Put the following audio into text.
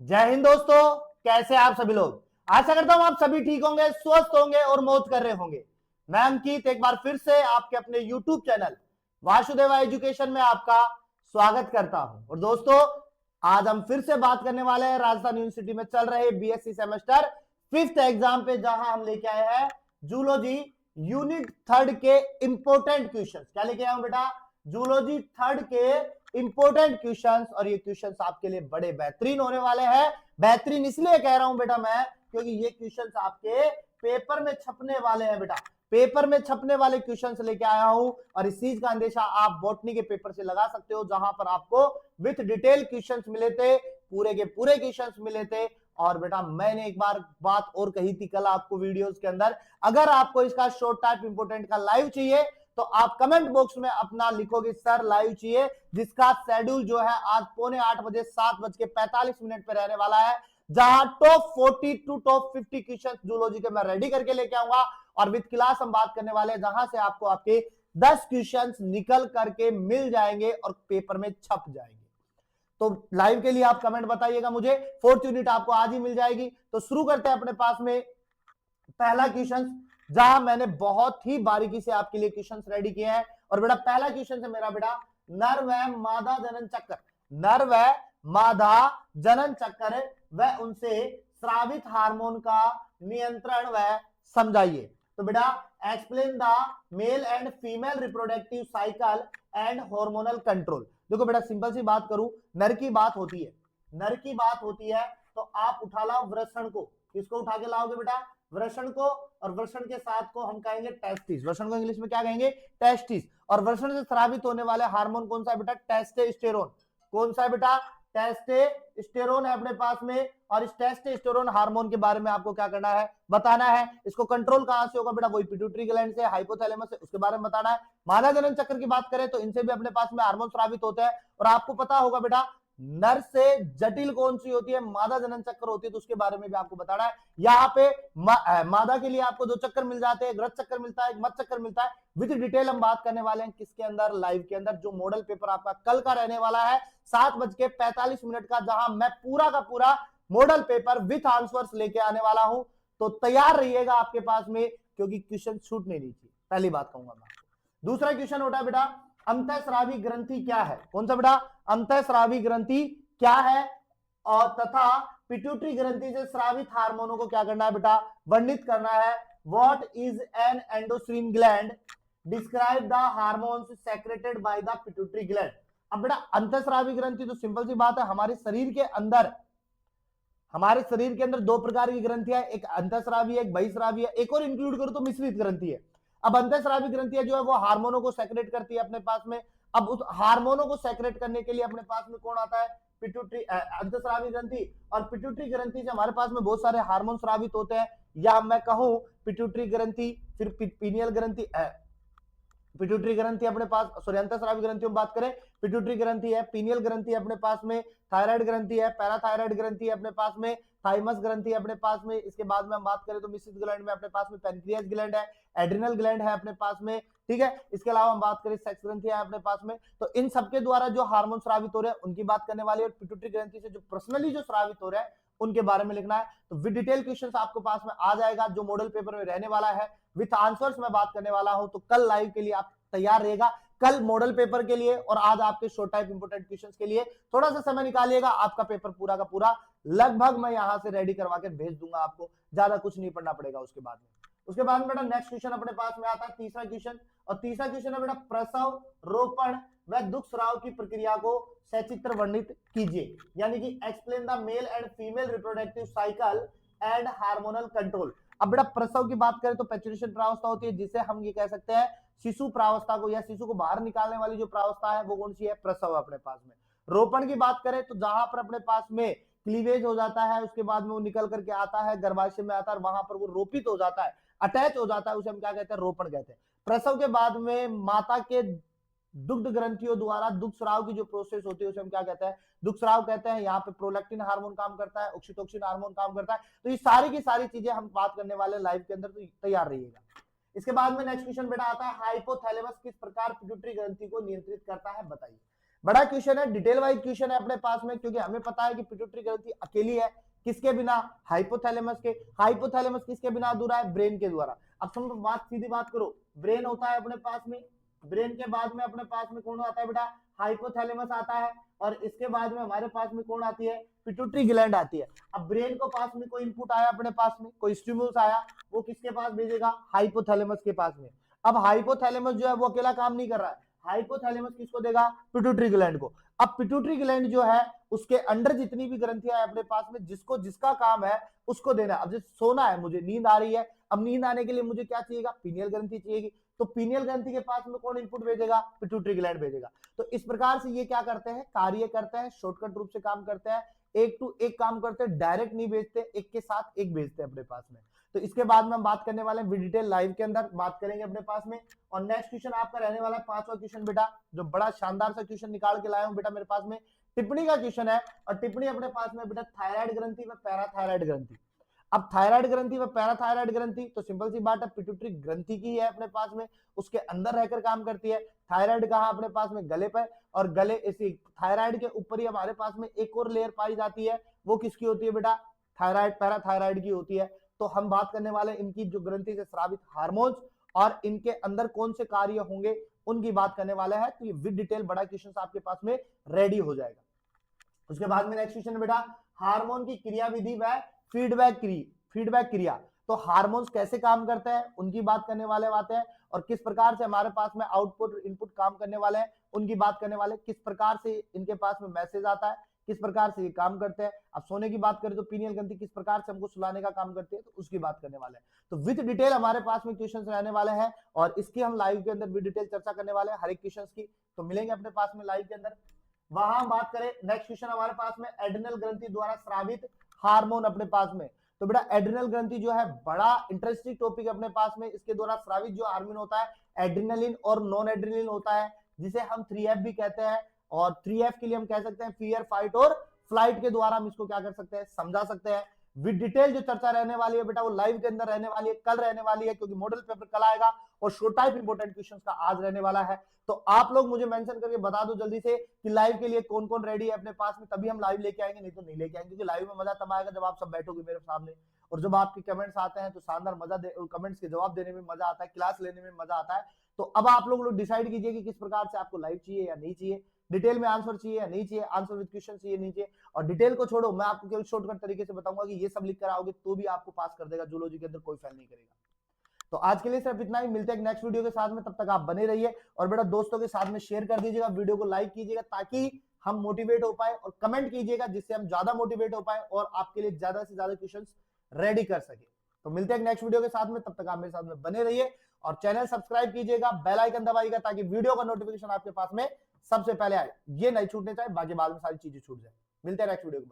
जय हिंद दोस्तों। कैसे आप सभी लोग। आशा करता हूं आप सभी ठीक होंगे, स्वस्थ होंगे और मौज कर रहे होंगे। मैं अंकित एक बार फिर से आपके अपने YouTube चैनल वासुदेवा एजुकेशन में आपका स्वागत करता हूं। और दोस्तों, आज हम फिर से बात करने वाले हैं राजस्थान यूनिवर्सिटी में चल रहे बीएससी सेमेस्टर 5th एग्जाम पे, जहां हम लेके आए हैं जूलॉजी यूनिट 3rd के इंपोर्टेंट क्वेश्चंस। क्या लेके आए हूं बेटा? जूलॉजी 3rd के इंपोर्टेंट क्वेश्चंस। और ये क्वेश्चंस आपके लिए बड़े बेहतरीन होने वाले हैं। बेहतरीन इसलिए कह रहा हूं बेटा मैं, क्योंकि ये क्वेश्चंस आपके पेपर में छपने वाले हैं बेटा। पेपर में छपने वाले क्वेश्चंस लेके आया हूं। और इस चीज का अंदेशा आप बॉटनी के पेपर से लगा सकते हो, जहां पर आपको विथ डिटेल क्वेश्चंस मिले थे, पूरे के पूरे क्वेश्चंस मिले थे। और बेटा मैंने एक बार बात और कही थी कल आपको वीडियोस के अंदर, अगर आपको इसका शॉर्ट टाइप इंपोर्टेंट का लाइव चाहिए तो आप कमेंट बॉक्स में अपना लिखोगे सर लाइव चाहिए, जिसका शेड्यूल जो है आज 7:45 बजे 7:45 पे रहने वाला है, जहां top 40 to top 50 question zoology के मैं रेडी करके लेके आऊंगा। और विद क्लास हम बात करने वाले हैं, जहां से आपको आपके 10 क्वेश्चंस निकल करके मिल जाएंगे और पेपर में छप जाएंगे। तो लाइव के लिए आप कमेंट बताइएगा मुझे। 4th यूनिट आपको आज ही मिल जाएगी। तो शुरू करते हैं अपने पास में पहला क्वेश्चन, जहां मैंने बहुत ही बारीकी से आपके लिए क्वेश्चंस रेडी किए हैं। और बेटा पहला क्वेश्चन है मेरा बेटा, नर व मादा जनन चक्र। नर व मादा जनन चक्र व उनसे स्रावित हार्मोन का नियंत्रण व समझाइए। तो बेटा explain the male and female reproductive cycle and hormonal control. देखो बेटा सिंपल सी बात करूं, नर की बात होती है, नर की बात होती है तो आप उठा लाओ वृषण को। किसको उठा के लाओगे बेटा? वृषण को। और वृषण के साथ को हम कहेंगे टेस्टिस। वृषण को इंग्लिश में क्या कहेंगे? टेस्टिस। और वृषण से स्रावित होने वाले हार्मोन कौन सा है बेटा? टेस्टोस्टेरोन। कौन सा है बेटा? टेस्टोस्टेरोन है अपने पास में। और इस टेस्टोस्टेरोन हार्मोन के बारे में आपको क्या करना है? बताना है। इसको कंट्रोल कहां से होगा बेटा? वही पिट्यूटरी ग्लैंड से, हाइपोथैलेमस से, उसके बारे में बताना है। मादा जनन चक्र की बात करें तो इनसे भी अपने पास में हार्मोन स्रावित होते हैं। और आपको पता होगा बेटा नर से जटिल कौन सी होती है? मादा जनन चक्र होती है। तो उसके बारे में भी आपको बताना है। यहाँ पे मादा के लिए आपको 2 चक्कर मिल जाते हैं, ग्रत चक्कर मिलता है, मत चक्कर मिलता है। विद डिटेल हम बात करने वाले हैं किसके अंदर? लाइव के अंदर, जो मॉडल पेपर आपका कल का रहने वाला है 7:45 का, जहां मैं पूरा का पूरा मॉडल पेपर विथ आंसर्स लेके आने वाला हूं। तो तैयार रहिएगा आपके पास में, क्योंकि क्वेश्चन छूट नहीं चाहिए। पहली बात कहूंगा मैं। दूसरा क्वेश्चन होता है बेटा, अंतःस्रावी ग्रंथि क्या है? कौन सा बेटा? अंतःस्रावी ग्रंथि क्या है? और तथा पिट्यूटरी ग्रंथि से स्रावित हार्मोनों को क्या करना है बेटा? वर्णित करना है। What is an endocrine gland? Describe the hormones secreted by the pituitary gland. अब बेटा अंतःस्रावी ग्रंथि तो सिंपल सी बात है, हमारे शरीर के अंदर, हमारे शरीर के अंदर 2 प्रकार की ग्रंथियां, एक अंतःस्रावी है, एक बहिस्रावी है, एक और इंक्लूड करो तो मिश्रित ग्रंथि है। अब अंतःस्रावी ग्रंथियां जो है वो हार्मोनों को सेक्रेट करती है अपने पास में। अब उस हार्मोनों को सेक्रेट करने के लिए अपने पास में कौन आता है? पिट्यूटरी, अंतःस्रावी ग्रंथि। और पिट्यूटरी ग्रंथि से हमारे पास में बहुत सारे हार्मोन स्रावित होते हैं। या मैं कहूं पिट्यूटरी ग्रंथि, फिर पीनियल ग्रंथि, पिट्यूटरी ग्रंथि अपने पास, सॉरी अंतःस्रावी ग्रंथियों में बात करें, पिट्यूटरी ग्रंथि है, पीनियल ग्रंथि अपने पास में, थायराइड ग्रंथि है, पैराथायराइड ग्रंथि है अपने पास में, थाइमस ग्रंथि अपने पास में। इसके बाद में हम बात करें तो मिश्रित ग्लैंड में अपने पास में पेनक्रियास ग्लैंड है, एड्रिनल ग्लैंड है अपने पास में। ठीक है, इसके अलावा हम बात करें सेक्स ग्रंथि है अपने पास में। तो इन सबके द्वारा जो हार्मोन स्रावित हो रहे हैं उनकी बात करने वाली है। और पिट्यूटरी ग्रंथि से जो पर्सनली जो स्रावित हो रहे हैं उनके बारे में लिखना है। तो विद डिटेल क्वेश्चंस आपके पास में आ जाएगा, जो मॉडल पेपर में रहने वाला है, विथ आंसर्स में बात करने वाला हूं। तो कल लाइव के लिए आप तैयार रहेगा। कल मॉडल पेपर के लिए और आज आपके शॉर्ट टाइप इंपोर्टेंट क्वेश्चंस के लिए थोड़ा सा समय निकालिएगा। आपका पेपर पूरा का पूरा लगभग मैं यहां से रेडी करवा के भेज दूंगा आपको, ज्यादा कुछ नहीं पढ़ना पड़ेगा उसके बाद में। उसके बाद में बेटा नेक्स्ट क्वेश्चन अपने पास में आता है, तीसरा क्वेश्चन। और तीसरा क्वेश्चन है बेटा, प्रसव, रोपण व दुख स्राव की प्रक्रिया को सचित्र वर्णित कीजिए। यानी कि explain the male and female reproductive cycle and hormonal control. अब बेटा प्रसव की बात करें तो पैचुरेशन प्रावस्था होती है, जिसे हम ये कह सकते हैं शिशु प्रावस्था को, या शिशु को बाहर निकालने वाली जो प्रावस्था है वो कौन सी है? प्रसव अपने पास में। रोपण की बात करें तो जहां पर अपने पास में क्लीवेज हो जाता है, उसके बाद में वो निकल करके आता है, गर्भाशय में आता है, वहां पर वो रोपित हो जाता है, अटैच हो जाता है, उसे हम क्या कहते हैं? रोपण कहते हैं। प्रसव के बाद में माता के दुग्ध ग्रंथियों द्वारा दुग्ध स्राव की जो प्रोसेस होती है उसे हम क्या कहते हैं? दुग्ध स्राव कहते हैं। यहाँ पे प्रोलैक्टिन हार्मोन काम करता है, ऑक्सीटोसिन हार्मोन काम करता है। तो ये सारी की सारी चीजें हम बात करने वाले लाइव के अंदर, तो तैयार रहिएगा। इसके बाद में नेक्स्ट क्वेश्चन बेटा आता है, हाइपोथैलेमस किस प्रकार पिट्यूटरी ग्रंथि को नियंत्रित करता है? बताइए। बड़ा क्वेश्चन है, डिटेल वाइज क्वेश्चन है अपने पास में, क्योंकि हमें पता है कि पिट्यूटरी ग्रंथि अकेली है किसके बिना, हाइपोथैलेमस के। हाइपोथैलेमस किसके बिना अधूरा है, ब्रेन के द्वारा। अब समझो बात, सीधी बात करो, ब्रेन होता है अपने पास में, ब्रेन के बाद में अपने पास में कौन आता है बेटा, हाइपोथैलेमस आता है, और इसके बाद में हमारे पास में कौन आती है, पिट्यूटरी ग्लैंड आती है। अब ब्रेन को पास में कोई इनपुट आया अपने पास में, कोई स्टिमुलस आया, वो किसके पास भेजेगा, हाइपोथैलेमस के पास में। अब हाइपोथैलेमस जो है वो अकेला काम नहीं कर रहा है, हाइपोथैलेमस किसको देगा, पिट्यूटरी ग्लैंड को। अब पिट्यूटरी ग्लैंड जो है उसके अंडर जितनी भी ग्रंथियां है अपने पास में, जिसको जिसका काम है उसको देना। अब जैसे सोना है, मुझे नींद आ रही है, अब नींद आने के लिए मुझे क्या चाहिएगा, पीनियल ग्रंथि चाहिएगी, तो पीनियल ग्रंथि के पास में कौन इनपुट भेजेगा, पिट्यूटरी ग्लैंड भेजेगा। तो इस प्रकार से ये क्या करते हैं, कार्य करते हैं, शॉर्टकट रूप से काम करते हैं, एक टू एक काम करते हैं, डायरेक्ट नहीं भेजते, एक के साथ एक भेजते हैं अपने पास में। तो इसके बाद में हम बात करने वाले हैं डिटेल लाइव के अंदर बात करेंगे अपने पास में। और नेक्स्ट क्वेश्चन आपका रहने वाला है 5वां क्वेश्चन बेटा, जो बड़ा शानदार सा क्वेश्चन निकाल के लाया हूं बेटा मेरे पास में, टिप्पणी का क्वेश्चन है। और टिप्पणी अपने पास में बेटा थायराइड ग्रंथि व पैराथायराइड ग्रंथि। अब थायराइड ग्रंथि व पैराथायराइड ग्रंथि तो सिंपल सी बात है, पिट्यूटरी ग्रंथि की है अपने पास में, उसके अंदर रहकर काम करती है। थायराइड कहा अपने पास में, गले पर, और गले इसी थायराइड के ऊपर ही हमारे पास में एक और लेयर पाई जाती है, वो किसकी होती है बेटा, थायराइड पैराथायराइड की होती है। तो हम बात करने वाले इनकी जो ग्रंथि से स्रावित हार्मोन्स और इनके अंदर कौन से कार्य होंगे उनकी बात करने वाले हैं। तो ये विद डिटेल बड़ा क्वेश्चन आपके पास में रेडी हो जाएगा। उसके बाद में नेक्स्ट क्वेश्चन बेटा, हार्मोन की क्रियाविधि व फीडबैक क्रिया। तो हार्मोन्स कैसे काम करते हैं उनकी बात करने वाले बातें हैं, और किस प्रकार से हमारे पास में आउटपुट इनपुट काम करने वाले हैं उनकी बात करने वाले, किस प्रकार से इनके पास में मैसेज आता है, किस प्रकार से ये काम करते हैं। अब सोने की बात करें तो पीनियल ग्रंथि किस प्रकार से हमको सुलाने का काम करती है, तो उसकी बात करने वाले हैं। तो विद डिटेल हमारे पास में क्वेश्चंस रहने वाले हैं, और इसकी हम लाइव के अंदर विद डिटेल चर्चा करने वाले हैं हर एक क्वेश्चंस की। तो मिलेंगे अपने पास में लाइव के अंदर। वहां बात करें नेक्स्ट क्वेश्चन हमारे पास में, एड्रिनल ग्रंथि द्वारा स्रावित हार्मोन अपने पास में। तो बेटा एड्रिनल ग्रंथि जो है बड़ा इंटरेस्टिंग टॉपिक अपने पास में, इसके द्वारा स्रावित जो हार्मोन होता है एड्रिनलिन और नॉन एड्रिनलिन होता है, जिसे हम 3F भी कहते हैं। और 3F के लिए हम कह सकते हैं फियर, फाइट और फ्लाइट के द्वारा हम इसको क्या कर सकते हैं, समझा सकते हैं। विद डिटेल जो चर्चा रहने वाली है बेटा वो लाइव के अंदर रहने वाली है, कल रहने वाली है, क्योंकि मॉडल पेपर कल आएगा और शो टाइप इंपोर्टेंट क्वेश्चंस का आज रहने वाला है। तो आप लोग मुझे मेंशन करके बता दो जल्दी से कि लाइव के लिए कौन कौन रेडी है अपने पास में, तभी हम लाइव लेके आएंगे, नहीं तो नहीं लेके आएंगे, क्योंकि लाइव में मजा तब आएगा जब आप सब बैठोगे मेरे सामने, और जब आपके कमेंट्स आते हैं तो शानदार मजा, कमेंट्स के जवाब देने में मजा आता है, क्लास लेने में मजा आता है। तो अब आप लोग डिसाइड कीजिए कि किस प्रकार से आपको लाइव चाहिए या नहीं चाहिए, डिटेल में आंसर चाहिए या नहीं चाहिए, आंसर विद क्वेश्चन चाहिए नहीं चाहिए। और डिटेल को छोड़ो, मैं आपको केवल शॉर्टकट तरीके से बताऊंगा कि ये सब लिख कर आओगे तो भी आपको पास कर देगा, जूलॉजी के अंदर कोई फेल नहीं करेगा। तो आज के लिए सिर्फ इतना ही, मिलते हैं नेक्स्ट वीडियो के साथ में, तब तक आप बने रहिए। और बेटा दोस्तों के साथ में शेयर कर दीजिएगा, वीडियो को लाइक कीजिएगा ताकि हम मोटिवेट हो पाए, और कमेंट कीजिएगा जिससे हम ज्यादा मोटिवेट हो पाए और आपके लिए ज्यादा से ज्यादा क्वेश्चन रेडी कर सके। तो मिलते हैं नेक्स्ट वीडियो के साथ में, तब तक आप मेरे साथ में बने रहिए, और चैनल सब्सक्राइब कीजिएगा, बेल आइकन दबाइएगा ताकि वीडियो का नोटिफिकेशन आपके पास में सबसे पहले आए, ये नहीं छूटने चाहिए, बाकी बाद में सारी चीजें छूट जाए। मिलते हैं नेक्स्ट वीडियो के बाद।